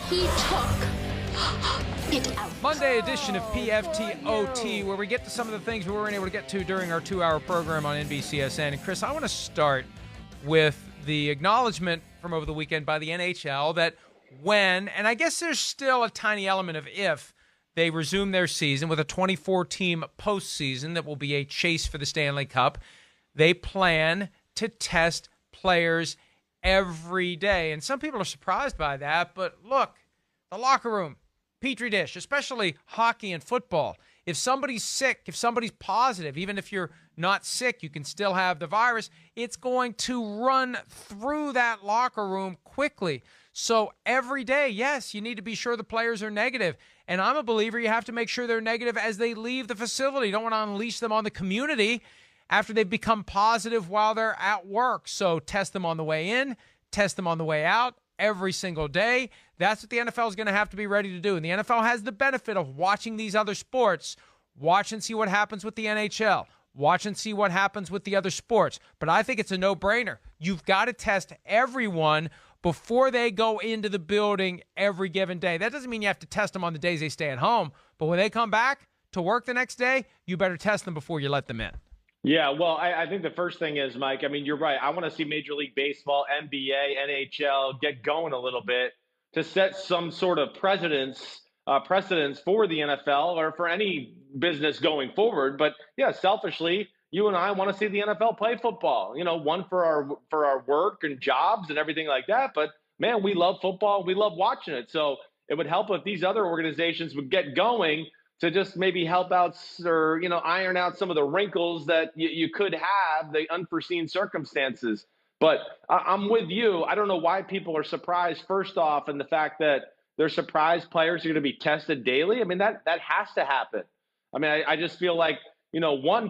He took it out. Monday edition of PFT OT, where we get to some of the things we weren't able to get to during our 2-hour program on NBCSN. And Chris, I want to start with the acknowledgement from over the weekend by the NHL that when, and I guess there's still a tiny element of if, they resume their season with a 24-team postseason that will be a chase for the Stanley Cup, they plan to test players every day. And some people are surprised by that, but look, the locker room, petri dish, especially hockey and football. If somebody's sick, if somebody's positive, even if you're not sick, you can still have the virus, it's going to run through that locker room quickly. So every day, yes, you need to be sure the players are negative. And I'm a believer you have to make sure they're negative as they leave the facility. You don't want to unleash them on the community after they've become positive while they're at work. So test them on the way in, test them on the way out every single day. That's what the NFL is going to have to be ready to do. And the NFL has the benefit of watching these other sports, watch and see what happens with the NHL, watch and see what happens with the other sports. But I think it's a no-brainer. You've got to test everyone before they go into the building every given day. That doesn't mean you have to test them on the days they stay at home, but when they come back to work the next day, you better test them before you let them in. Yeah, well, I think the first thing is, Mike, I mean, you're right. I want to see Major League Baseball, NBA, NHL get going a little bit to set some sort of precedence for the NFL or for any business going forward. But yeah, selfishly, you and I want to see the NFL play football, one for our work and jobs and everything like that. But man, we love football. We love watching it. So it would help if these other organizations would get going to just maybe help out or, iron out some of the wrinkles that you could have, the unforeseen circumstances. But I'm with you. I don't know why people are surprised, first off, in the fact that they're surprised players are going to be tested daily. I mean, that has to happen. I mean, I just feel like,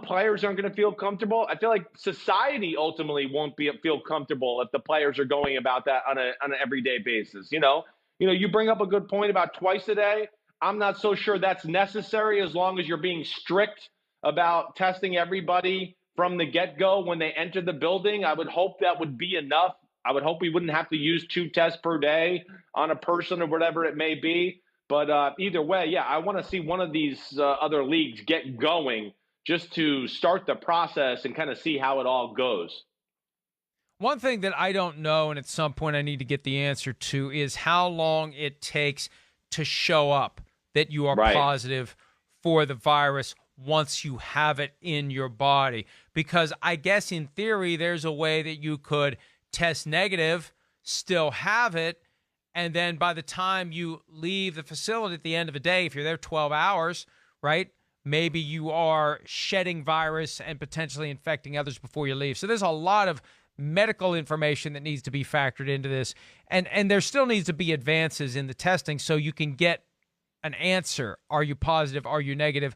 players aren't going to feel comfortable. I feel like society ultimately won't feel comfortable if the players are going about that on an everyday basis. You bring up a good point about twice a day. I'm not so sure that's necessary as long as you're being strict about testing everybody from the get-go when they enter the building. I would hope that would be enough. I would hope we wouldn't have to use 2 tests per day on a person or whatever it may be. But either way, yeah, I want to see one of these other leagues get going just to start the process and kind of see how it all goes. One thing that I don't know, and at some point I need to get the answer to, is how long it takes to show up that you are positive for the virus once you have it in your body. Because I guess in theory, there's a way that you could test negative, still have it, and then by the time you leave the facility at the end of a day, if you're there 12 hours, right, maybe you are shedding virus and potentially infecting others before you leave. So there's a lot of medical information that needs to be factored into this. And there still needs to be advances in the testing so you can get an answer. Are you positive? Are you negative?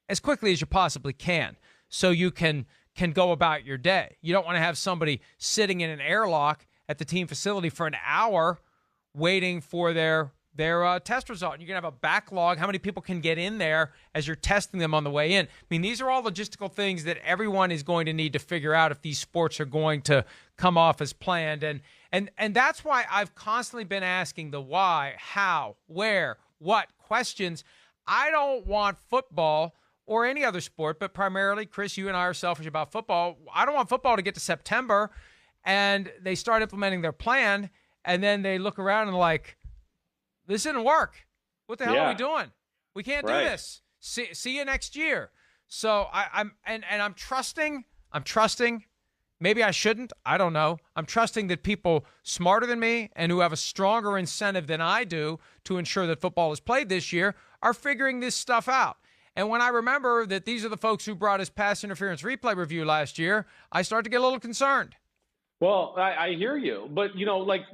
As quickly as you possibly can, so you can go about your day. You don't want to have somebody sitting in an airlock at the team facility for an hour waiting for their test result. You're going to have a backlog. How many people can get in there as you're testing them on the way in? I mean, these are all logistical things that everyone is going to need to figure out if these sports are going to come off as planned. And that's why I've constantly been asking the why, how, where, what questions. I don't want football or any other sport, but primarily, Chris, you and I are selfish about football. I don't want football to get to September and they start implementing their plan and then they look around and like, this didn't work. What the hell are we doing? We can't do this. See you next year. So I'm trusting. Maybe I shouldn't. I don't know. I'm trusting that people smarter than me and who have a stronger incentive than I do to ensure that football is played this year are figuring this stuff out. And when I remember that these are the folks who brought us pass interference replay review last year, I start to get a little concerned. Well, I hear you. But,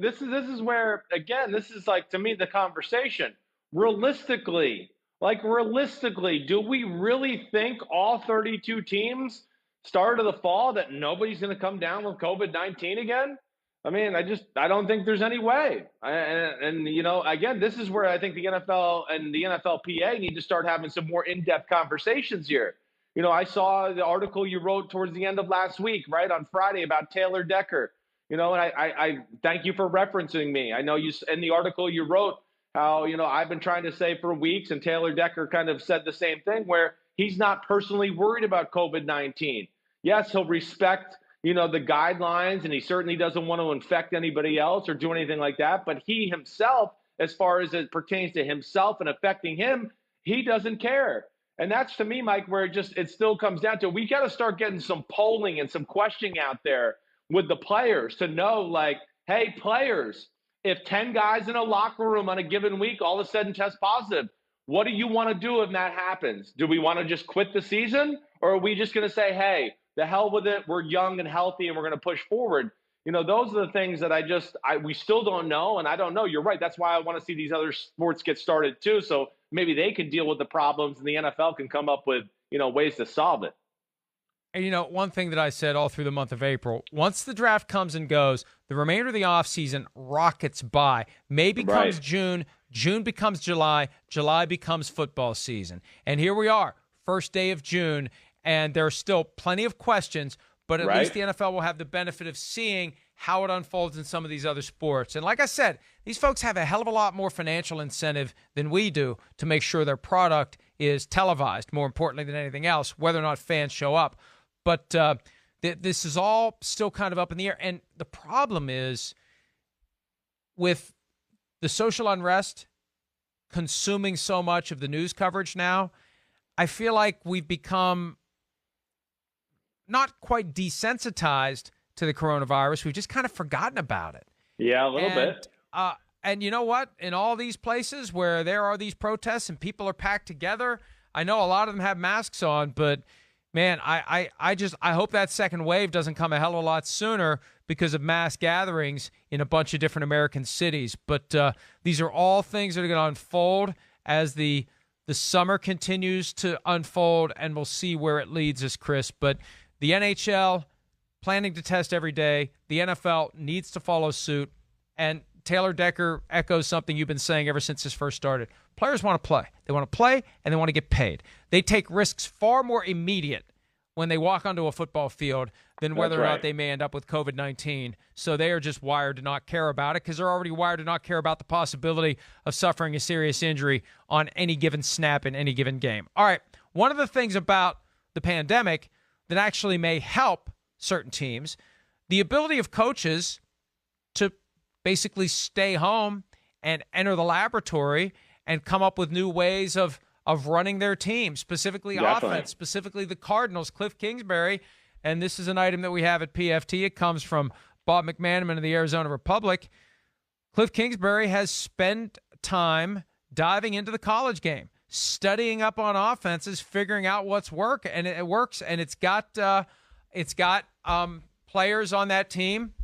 this is where, again, this is like, to me, the conversation. Realistically, do we really think all 32 teams start of the fall that nobody's going to come down with COVID-19 again? I mean, I don't think there's any way. Again, this is where I think the NFL and the NFLPA need to start having some more in-depth conversations here. I saw the article you wrote towards the end of last week, right, on Friday about Taylor Decker. And I thank you for referencing me. I know you, in the article you wrote, how, I've been trying to say for weeks, and Taylor Decker kind of said the same thing, where he's not personally worried about COVID-19. Yes, he'll respect, the guidelines, and he certainly doesn't want to infect anybody else or do anything like that. But he himself, as far as it pertains to himself and affecting him, he doesn't care. And that's, to me, Mike, where it still comes down to, we got to start getting some polling and some questioning out there with the players to know, like, hey, players, if 10 guys in a locker room on a given week all of a sudden test positive, what do you want to do if that happens? Do we want to just quit the season? Or are we just going to say, hey, the hell with it, we're young and healthy and we're going to push forward? Those are the things that we still don't know. And I don't know. You're right. That's why I want to see these other sports get started too. So maybe they can deal with the problems and the NFL can come up with, ways to solve it. And, one thing that I said all through the month of April, once the draft comes and goes, the remainder of the offseason rockets by. May becomes June, June becomes July, July becomes football season. And here we are, first day of June, and there are still plenty of questions, but at least the NFL will have the benefit of seeing how it unfolds in some of these other sports. And like I said, these folks have a hell of a lot more financial incentive than we do to make sure their product is televised, more importantly than anything else, whether or not fans show up. But this is all still kind of up in the air. And the problem is, with the social unrest consuming so much of the news coverage now, I feel like we've become not quite desensitized to the coronavirus. We've just kind of forgotten about it. Yeah, a little bit. And you know what? In all these places where there are these protests and people are packed together, I know a lot of them have masks on, but man, I hope that second wave doesn't come a hell of a lot sooner because of mass gatherings in a bunch of different American cities. But these are all things that are going to unfold as the summer continues to unfold, and we'll see where it leads us, Chris. But the NHL planning to test every day. The NFL needs to follow suit. And Taylor Decker echoes something you've been saying ever since this first started. Players want to play. They want to play, and they want to get paid. They take risks far more immediate when they walk onto a football field than whether or not they may end up with COVID-19. So they are just wired to not care about it because they're already wired to not care about the possibility of suffering a serious injury on any given snap in any given game. All right, one of the things about the pandemic that actually may help certain teams, the ability of coaches to basically stay home and enter the laboratory and come up with new ways of running their team, specifically offense, specifically the Cardinals. Kliff Kingsbury, and this is an item that we have at PFT. It comes from Bob McManaman of the Arizona Republic. Kliff Kingsbury has spent time diving into the college game, studying up on offenses, figuring out what's work, and it works. And it's got players on that team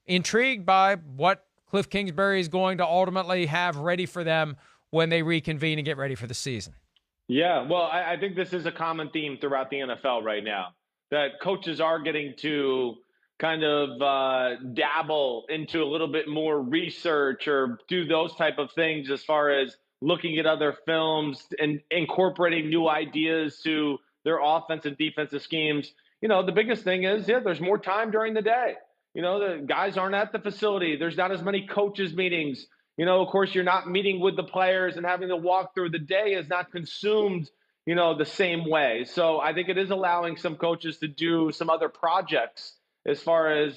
intrigued by what Kliff Kingsbury is going to ultimately have ready for them when they reconvene and get ready for the season. Yeah, well, I think this is a common theme throughout the NFL right now, that coaches are getting to kind of dabble into a little bit more research or do those type of things as far as looking at other films and incorporating new ideas to their offense and defensive schemes. The biggest thing is, there's more time during the day. The guys aren't at the facility. There's not as many coaches meetings. Of course, you're not meeting with the players and having to walk through. The day is not consumed, the same way. So I think it is allowing some coaches to do some other projects as far as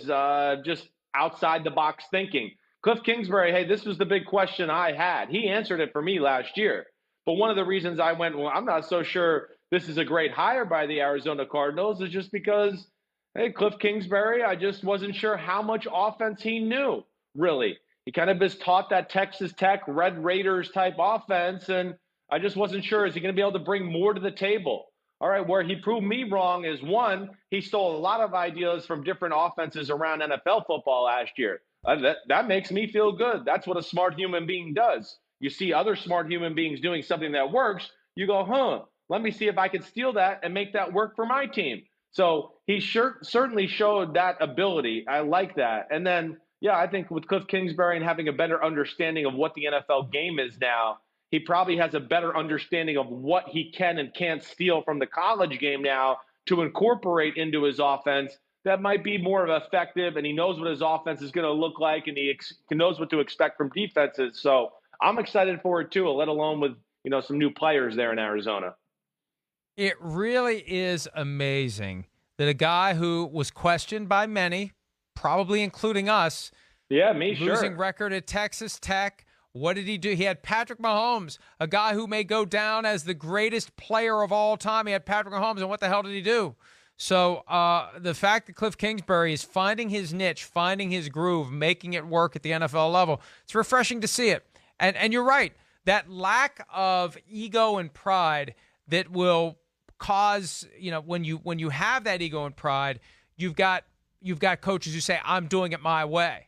just outside the box thinking. Kliff Kingsbury, hey, this was the big question I had. He answered it for me last year. But one of the reasons I went, well, I'm not so sure this is a great hire by the Arizona Cardinals, is just because, hey, Kliff Kingsbury, I just wasn't sure how much offense he knew, really. He kind of just taught that Texas Tech Red Raiders type offense, and I just wasn't sure, is he going to be able to bring more to the table? All right, where he proved me wrong is, one, he stole a lot of ideas from different offenses around NFL football last year. That makes me feel good. That's what a smart human being does. You see other smart human beings doing something that works, you go, let me see if I can steal that and make that work for my team. So he certainly showed that ability. I like that. And then, I think with Kliff Kingsbury and having a better understanding of what the NFL game is now, he probably has a better understanding of what he can and can't steal from the college game now to incorporate into his offense that might be more effective, and he knows what his offense is going to look like, and he knows what to expect from defenses. So I'm excited for it too, let alone with, some new players there in Arizona. It really is amazing that a guy who was questioned by many, probably including us, losing record at Texas Tech. What did he do? He had Patrick Mahomes, a guy who may go down as the greatest player of all time. He had Patrick Mahomes, and what the hell did he do? So the fact that Kliff Kingsbury is finding his niche, finding his groove, making it work at the NFL level, it's refreshing to see it. And you're right, that lack of ego and pride that will cause, when you have that ego and pride, you've got coaches who say, I'm doing it my way.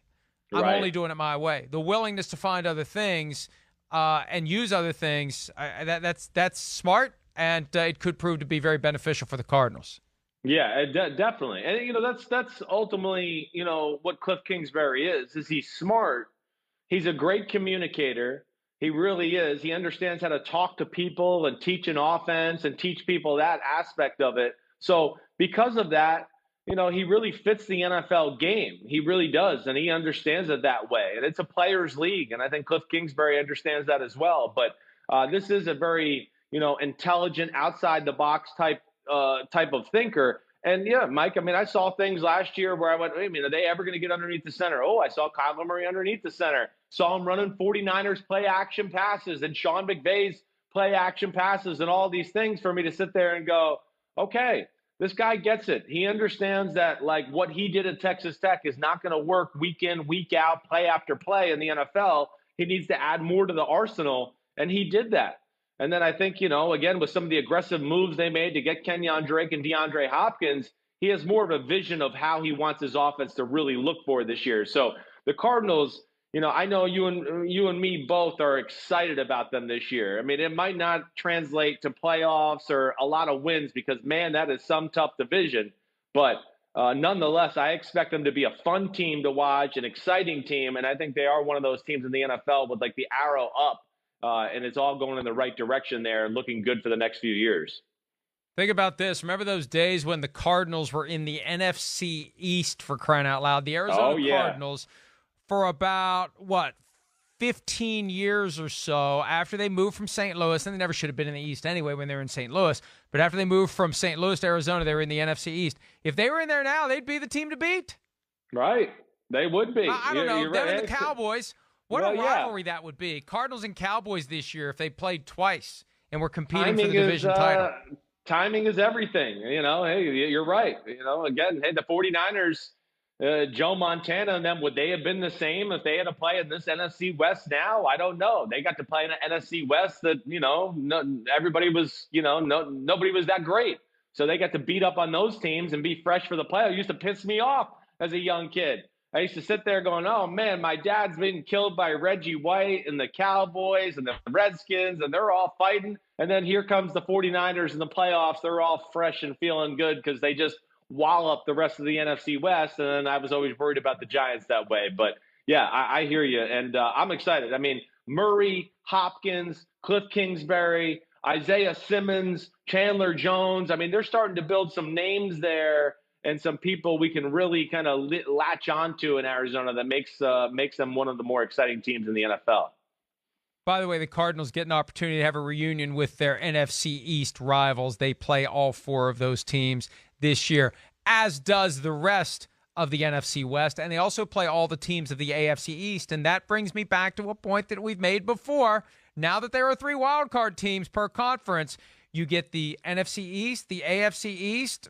I'm only doing it my way. The willingness to find other things and use other things, that's smart, and it could prove to be very beneficial for the Cardinals. Yeah, definitely. And, that's ultimately, what Kliff Kingsbury is he's smart. He's a great communicator. He really is. He understands how to talk to people and teach an offense and teach people that aspect of it. So because of that, he really fits the NFL game. He really does, and he understands it that way. And it's a players' league, and I think Kliff Kingsbury understands that as well. But this is a very, intelligent, outside-the-box type of thinker. And, yeah, Mike, I saw things last year where I went, wait a minute, are they ever going to get underneath the center? Oh, I saw Kyler Murray underneath the center. Saw him running 49ers play-action passes and Sean McVay's play-action passes and all these things for me to sit there and go, okay, this guy gets it. He understands that, like, what he did at Texas Tech is not going to work week in, week out, play after play in the NFL. He needs to add more to the arsenal, and he did that. And then I think, again, with some of the aggressive moves they made to get Kenyon Drake and DeAndre Hopkins, he has more of a vision of how he wants his offense to really look for this year. So the Cardinals, I know you and me both are excited about them this year. It might not translate to playoffs or a lot of wins because, man, that is some tough division. But nonetheless, I expect them to be a fun team to watch, an exciting team. And I think they are one of those teams in the NFL with, like, the arrow up. And it's all going in the right direction there and looking good for the next few years. Think about this. Remember those days when the Cardinals were in the NFC East, for crying out loud? The Arizona Cardinals, for about, 15 years or so, after they moved from St. Louis, and they never should have been in the East anyway when they were in St. Louis, but after they moved from St. Louis to Arizona, they were in the NFC East. If they were in there now, they'd be the team to beat. Right. They would be. I don't know. Them and the Cowboys. What a rivalry that would be. Cardinals and Cowboys this year if they played twice and were competing for the division title. Timing is everything. Hey, you're right. Again, hey, the 49ers, Joe Montana and them, would they have been the same if they had to play in this NFC West now? I don't know. They got to play in an NFC West that, everybody was, nobody was that great. So they got to beat up on those teams and be fresh for the playoffs. It used to piss me off as a young kid. I used to sit there going, oh, man, my dad's been killed by Reggie White and the Cowboys and the Redskins, and they're all fighting. And then here comes the 49ers in the playoffs. They're all fresh and feeling good because they just wallop the rest of the NFC West. And then I was always worried about the Giants that way. But, yeah, I hear you, and I'm excited. Murray, Hopkins, Kliff Kingsbury, Isaiah Simmons, Chandler Jones. They're starting to build some names there and some people we can really kind of latch onto in Arizona that makes them one of the more exciting teams in the NFL. By the way, the Cardinals get an opportunity to have a reunion with their NFC East rivals. They play all four of those teams this year, as does the rest of the NFC West. And they also play all the teams of the AFC East. And that brings me back to a point that we've made before. Now that there are 3 wildcard teams per conference, you get the NFC East, the AFC East.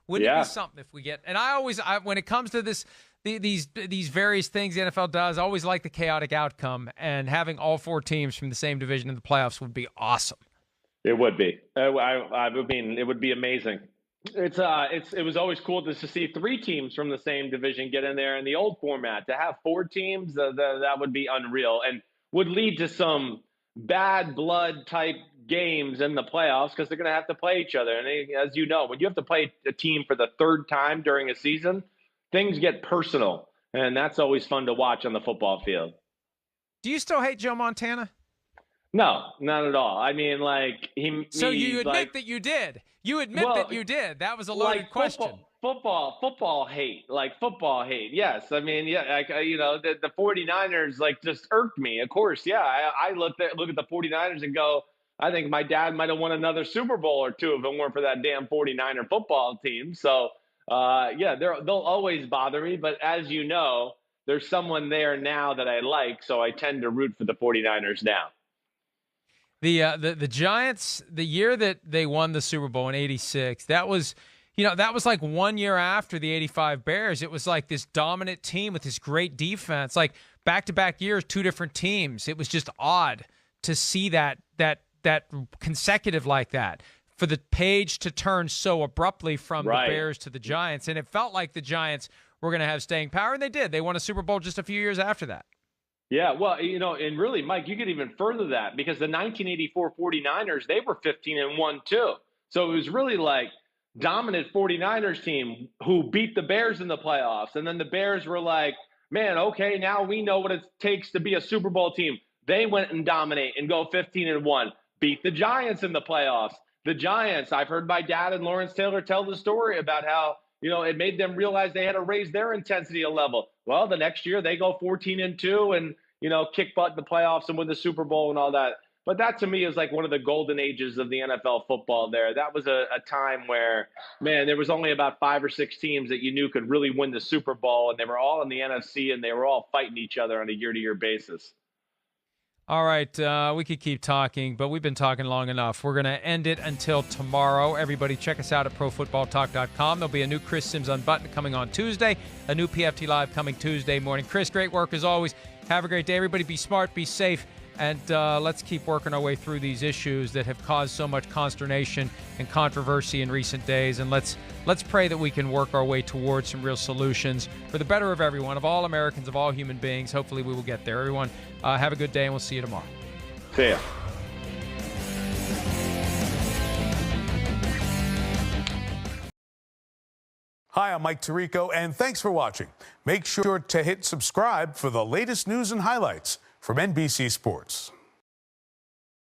Wouldn't it be something if we get? And I when it comes to these various things the NFL does, I always like the chaotic outcome, and having all 4 teams from the same division in the playoffs would be awesome. It would be. It would be amazing. It was always cool to see 3 teams from the same division get in there in the old format. To have 4 teams, that would be unreal and would lead to some bad blood type games in the playoffs because they're going to have to play each other. And as you know, when you have to play a team for the 3rd time during a season, things get personal, and that's always fun to watch on the football field. Do you still hate Joe Montana? No, not at all. So you admit that you did. You admit that you did. That was a loaded question. football hate, like football hate. Yes. I mean, yeah, like, the 49ers like just irked me. Of course. Yeah. I look at the 49ers and go, I think my dad might have won another Super Bowl or two if it weren't for that damn 49er football team. So, yeah, they'll always bother me. But as you know, there's someone there now that I like. So I tend to root for the 49ers now. The Giants, the year that they won the Super Bowl in '86, that was like 1 year after the '85 Bears. It was like this dominant team with this great defense, like back-to-back years, two different teams. It was just odd to see that consecutive like that, for the page to turn so abruptly from the Bears to the Giants. And it felt like the Giants were going to have staying power, and they did. They won a Super Bowl just a few years after that. Yeah, well, and really, Mike, you could even further that, because the 1984 49ers, they were 15-1 too. So it was really like dominant 49ers team who beat the Bears in the playoffs. And then the Bears were like, man, okay, now we know what it takes to be a Super Bowl team. They went and dominate and go 15-1, beat the Giants in the playoffs. The Giants, I've heard my dad and Lawrence Taylor tell the story about how, it made them realize they had to raise their intensity a level. Well, the next year they go 14-2 and, kick butt in the playoffs and win the Super Bowl and all that. But that to me is like one of the golden ages of the NFL football there. That was a time where, man, there was only about 5 or 6 teams that you knew could really win the Super Bowl, and they were all in the NFC, and they were all fighting each other on a year-to-year basis. All right, we could keep talking, but we've been talking long enough. We're going to end it until tomorrow. Everybody check us out at ProFootballTalk.com. There'll be a new Chris Simms Unbuttoned coming on Tuesday, a new PFT Live coming Tuesday morning. Chris, great work as always. Have a great day. Everybody be smart, be safe, and let's keep working our way through these issues that have caused so much consternation and controversy in recent days. And let's pray that we can work our way towards some real solutions for the better of everyone, of all Americans, of all human beings. Hopefully we will get there. Everyone, have a good day, and we'll see you tomorrow. See ya. Hi, I'm Mike Tirico, and thanks for watching. Make sure to hit subscribe for the latest news and highlights from NBC Sports.